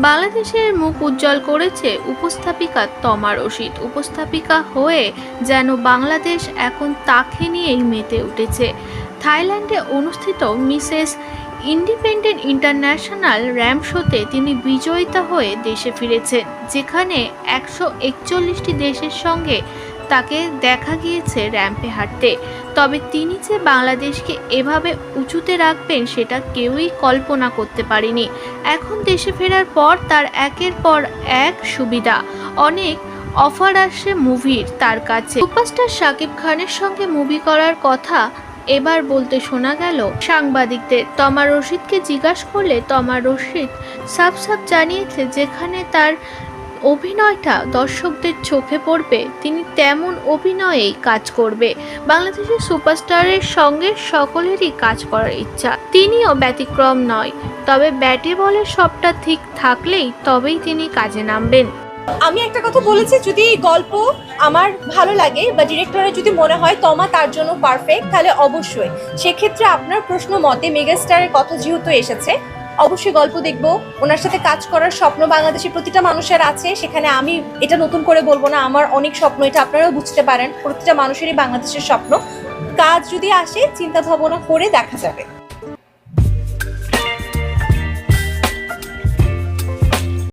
বাংলাদেশের মুখ উজ্জ্বল করেছে উপস্থাপিকা তমা রশিদ। উপস্থাপিকা হয়ে যেন বাংলাদেশ এখন তাকে নিয়েই মেতে উঠেছে। থাইল্যান্ডে অনুষ্ঠিত মিসেস ইন্ডিপেন্ডেন্ট ইন্টারন্যাশনাল র্যাম্প শোতে তিনি বিজয়িতা হয়ে দেশে ফিরেছেন, যেখানে 141টি দেশের সঙ্গে তাকে দেখা গিয়েছে র্যাম্পে হাঁটতে। তবে তিনি যে বাংলাদেশকে এভাবে উঁচুতে রাখবেন সেটা কেউই কল্পনা করতে পারেনি। এখন দেশে ফেরার পর তার একের পর এক সুবিধা, অনেক অফার আসে মুভির তার কাছে। সুপারস্টার শাকিব খানের সঙ্গে মুভি করার কথা এবার বলতে শোনা গেল সাংবাদিকদের। তমা রশিদকে জিজ্ঞাসা করলে তমা রশিদ সাফ জানিয়েছে যেখানে তার অভিনয়টা দর্শকদের চোখে পড়বে তিনি তেমন অভিনয়েই কাজ করবে। বাংলাদেশের সুপারস্টারের সঙ্গে সকলেরই কাজ করার ইচ্ছা, তিনিও ব্যতিক্রম নয়। তবে ব্যাটে বলে সবটা ঠিক থাকলেই তবেই তিনি কাজে নামবেন। আমি একটা কথা বলেছি, যদি গল্প আমার ভালো লাগে বা ডিরেক্টরের যদি মনে হয় তমা তার জন্য পারফেক্ট, তাহলে অবশ্যই সেক্ষেত্রে আপনার প্রশ্ন মতে মেগাস্টারের কথা যেহেতু এসেছে, অবশ্যই গল্প দেখবো। ওনার সাথে কাজ করার স্বপ্ন বাংলাদেশের প্রতিটা মানুষের আছে, সেখানে আমি এটা নতুন করে বলবো না, আমার অনেক স্বপ্ন, এটা আপনারাও বুঝতে পারেন, প্রতিটা মানুষেরই বাংলাদেশের স্বপ্ন। কাজ যদি আসে চিন্তা ভাবনা করে দেখা যাবে।